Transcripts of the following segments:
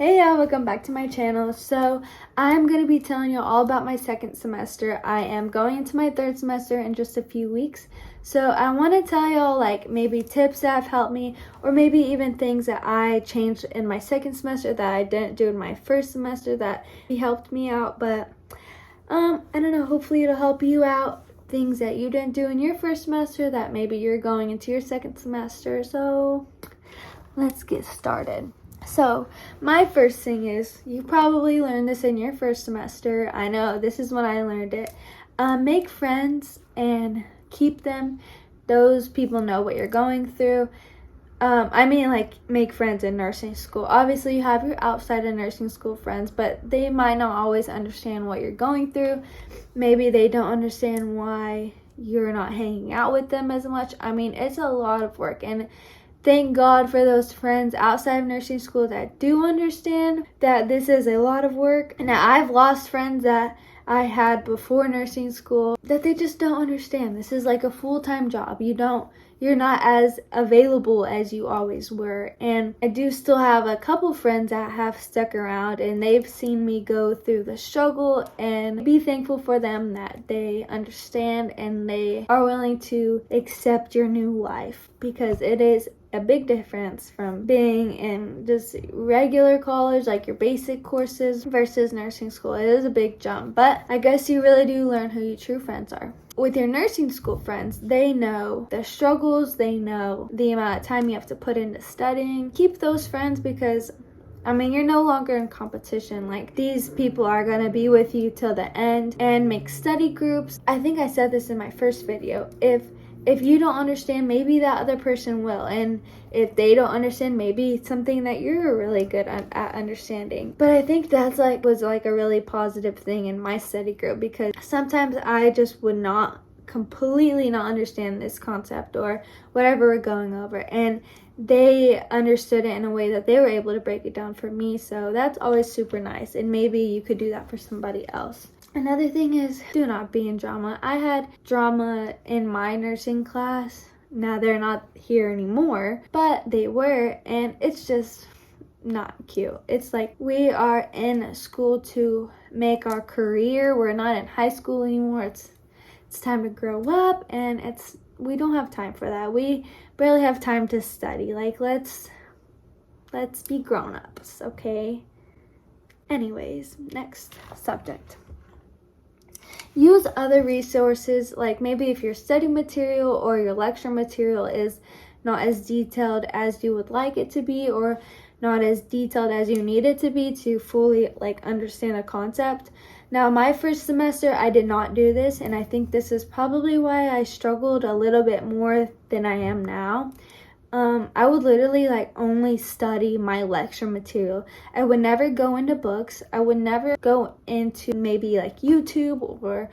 Hey y'all, welcome back to my channel. So I'm going to be telling you all about my second semester. I am going into my third semester in just a few weeks. So I want to tell y'all like maybe tips that have helped me, or maybe even things that I changed in my second semester that I didn't do in my first semester that helped me out. But I don't know, hopefully it'll help you out. Things that you didn't do in your first semester that maybe you're going into your second semester. So let's get started. So my first thing is, you probably learned this in your first semester. I know this is when I learned it. Make friends and keep them. Those people know what you're going through. Make friends in nursing school. Obviously, you have your outside of nursing school friends, but they might not always understand what you're going through. Maybe they don't understand why you're not hanging out with them as much. It's a lot of work, and thank God for those friends outside of nursing school that do understand that this is a lot of work. And I've lost friends that I had before nursing school that they just don't understand. This is like a full-time job. You're not as available as you always were. And I do still have a couple friends that have stuck around, and they've seen me go through the struggle, and be thankful for them that they understand and they are willing to accept your new life, because it is a big difference from being in just regular college, like your basic courses, versus nursing school. It is a big jump, but I guess you really do learn who your true friends are. With your nursing school friends, they know the struggles, they know the amount of time you have to put into studying. Keep those friends, because you're no longer in competition. Like, these people are going to be with you till the end, and make study groups. I think I said this in my first video. If you don't understand, maybe that other person will. And if they don't understand, maybe it's something that you're really good at understanding. But I think that's was a really positive thing in my study group, because sometimes I just would not completely not understand this concept or whatever we're going over. And they understood it in a way that they were able to break it down for me. So that's always super nice. And maybe you could do that for somebody else. Another thing is, do not be in drama. I had drama in my nursing class. Now they're not here anymore, but they were, and it's just not cute. It's like, we are in school to make our career. We're not in high school anymore. It's time to grow up, and we don't have time for that. We barely have time to study. Like, let's be grown-ups, okay? Anyways, next subject. Use other resources, like maybe if your study material or your lecture material is not as detailed as you would like it to be, or not as detailed as you need it to be to fully understand a concept. Now, my first semester, I did not do this, and I think this is probably why I struggled a little bit more than I am now. I would literally only study my lecture material. I would never go into books. I would never go into maybe YouTube or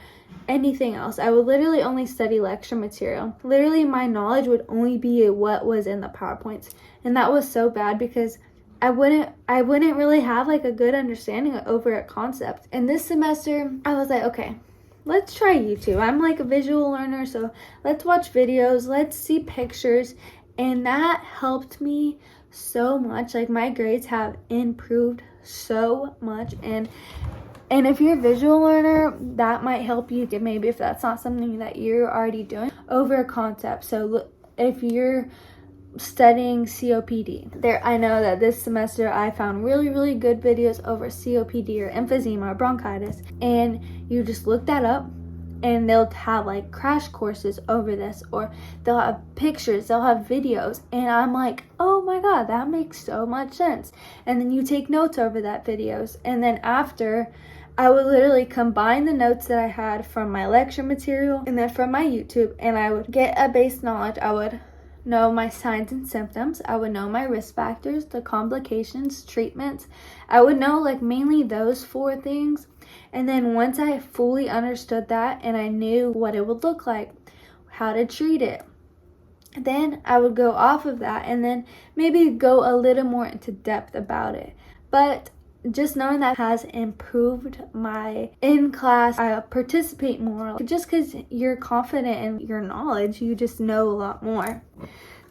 anything else. I would literally only study lecture material. Literally, my knowledge would only be what was in the PowerPoints. And that was so bad, because I wouldn't really have a good understanding over a concept. And this semester, I was like, okay, let's try YouTube. I'm a visual learner, so let's watch videos, let's see pictures. And that helped me so much. My grades have improved so much. And if you're a visual learner, that might help you, maybe if that's not something that you're already doing, over a concept. So if you're studying COPD, I know that this semester I found really, really good videos over COPD or emphysema or bronchitis. And you just look that up, and they'll have crash courses over this, or they'll have pictures, they'll have videos, and I'm like, oh my god, that makes so much sense. And then you take notes over that videos, and then after, I would literally combine the notes that I had from my lecture material and then from my YouTube, and I would get a base knowledge. I would know my signs and symptoms. I would know my risk factors, the complications, treatments. I would know mainly those 4 things. And then once I fully understood that and I knew what it would look like, how to treat it, then I would go off of that and then maybe go a little more into depth about it. But just knowing that has improved my in-class, I participate more. Just because you're confident in your knowledge, you just know a lot more.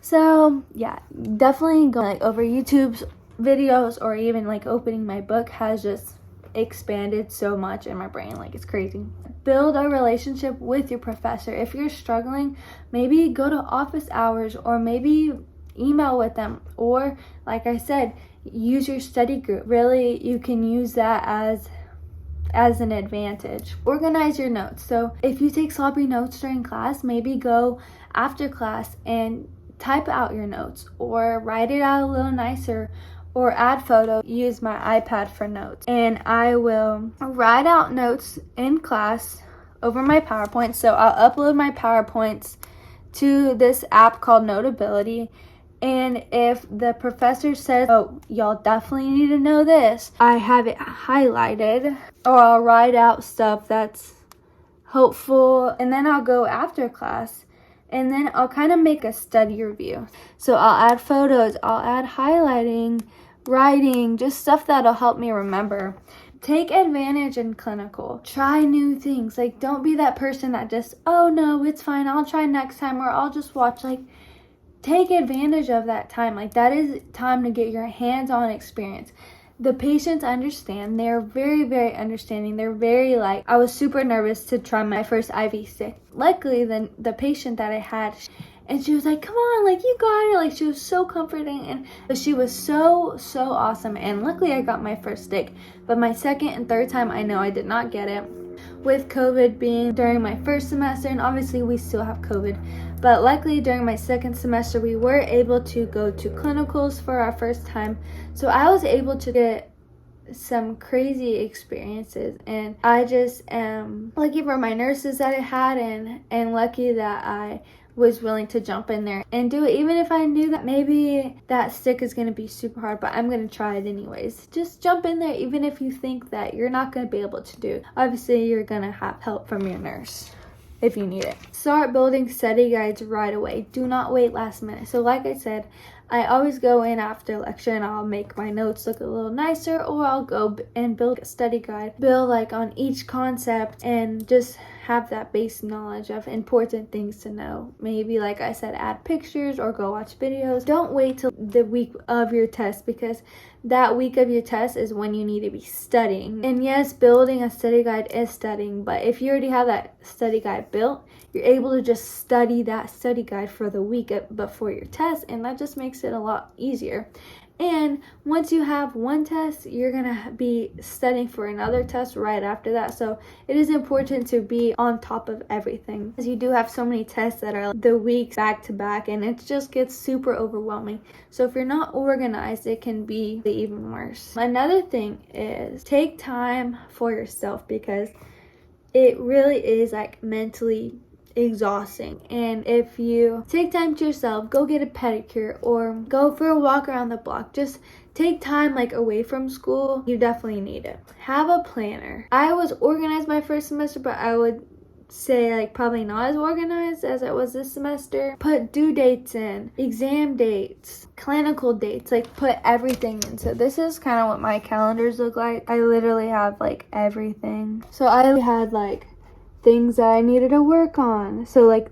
So yeah, definitely go over YouTube's videos or even like opening my book has just expanded so much in my brain. Like, it's crazy. Build a relationship with your professor. If you're struggling, maybe go to office hours, or maybe email with them, or like I said, use your study group. Really, you can use that as an advantage. Organize your notes. So if you take sloppy notes during class, maybe go after class and type out your notes, or write it out a little nicer, or add photos. Use my iPad for notes, and I will write out notes in class over my PowerPoint. So I'll upload my PowerPoints to this app called Notability, and if the professor says, oh, y'all definitely need to know this, I have it highlighted, or I'll write out stuff that's hopeful, and then I'll go after class and then I'll kind of make a study review. So I'll add photos, I'll add highlighting, writing, just stuff that'll help me remember. Take advantage in clinical. Try new things. Like, don't be that person that just, oh no, it's fine, I'll try next time, or I'll just watch. Like, take advantage of that time. Like, that is time to get your hands-on experience. The patients understand. They're very, very understanding. They're very like, I was super nervous to try my first IV stick. Luckily, the patient that I had, and she was like, come on, like, you got it. Like, she was so comforting, and she was so awesome. And luckily I got my first stick, but my second and third time, I know I did not get it. With COVID being during my first semester, and obviously we still have COVID, but luckily during my second semester, we were able to go to clinicals for our first time. So I was able to get some crazy experiences, and I just am lucky for my nurses that I had, and lucky that I was willing to jump in there and do it, even if I knew that maybe that stick is going to be super hard, but I'm going to try it anyways. Just jump in there, even if you think that you're not going to be able to do it. Obviously, you're going to have help from your nurse if you need it. Start building study guides right away. Do not wait last minute. So like I said, I always go in after lecture and I'll make my notes look a little nicer, or I'll go and build a study guide. Build like on each concept and just have that base knowledge of important things to know. Maybe, like I said, add pictures or go watch videos. Don't wait till the week of your test, because that week of your test is when you need to be studying. And yes, building a study guide is studying, but if you already have that study guide built, you're able to just study that study guide for the week before your test, and that just makes it a lot easier. And once you have one test, you're gonna be studying for another test right after that. So it is important to be on top of everything, because you do have so many tests that are the weeks back to back, and it just gets super overwhelming. So if you're not organized, it can be even worse. Another thing is take time for yourself, because it really is like mentally exhausting. And if you take time to yourself, go get a pedicure or go for a walk around the block, just take time like away from school. You definitely need it. Have a planner. I was organized my first semester, but I would say like probably not as organized as I was this semester. Put due dates in, exam dates, clinical dates, like put everything in. So this is kind of what my calendars look like. I literally have like everything. So I had like things that I needed to work on. So like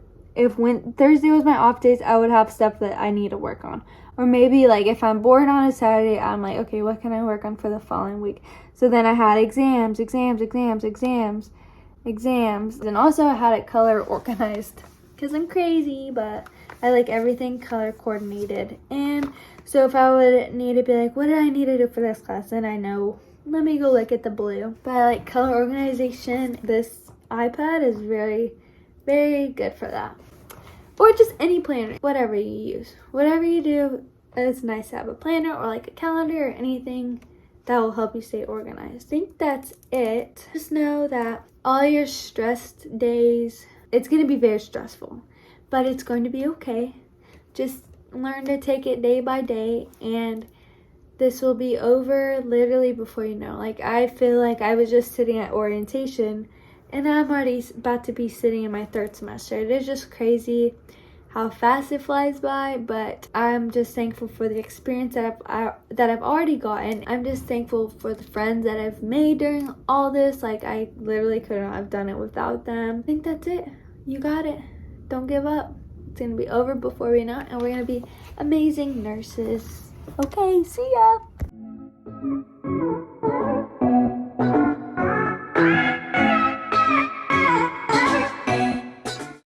when Thursday was my off days, I would have stuff that I need to work on. Or maybe like if I'm bored on a Saturday, I'm like, okay, what can I work on for the following week? So then I had exams. And also I had it color organized, because I'm crazy, but I like everything color coordinated. And so if I would need to be like, what do I need to do for this class? Then I know, let me go look at the blue. But I like color organization. This iPad is very, very good for that. Or just any planner, whatever you use. Whatever you do, it's nice to have a planner or like a calendar or anything that will help you stay organized. I think that's it. Just know that all your stressed days, it's going to be very stressful, but it's going to be okay. Just learn to take it day by day, and this will be over literally before you know. Like, I feel like I was just sitting at orientation, and I'm already about to be sitting in my third semester. It is just crazy how fast it flies by, but I'm just thankful for the experience that I've already gotten. I'm just thankful for the friends that I've made during all this. Like, I literally couldn't have done it without them. I think that's it. You got it. Don't give up. It's gonna be over before we know it, and we're gonna be amazing nurses. Okay, see ya.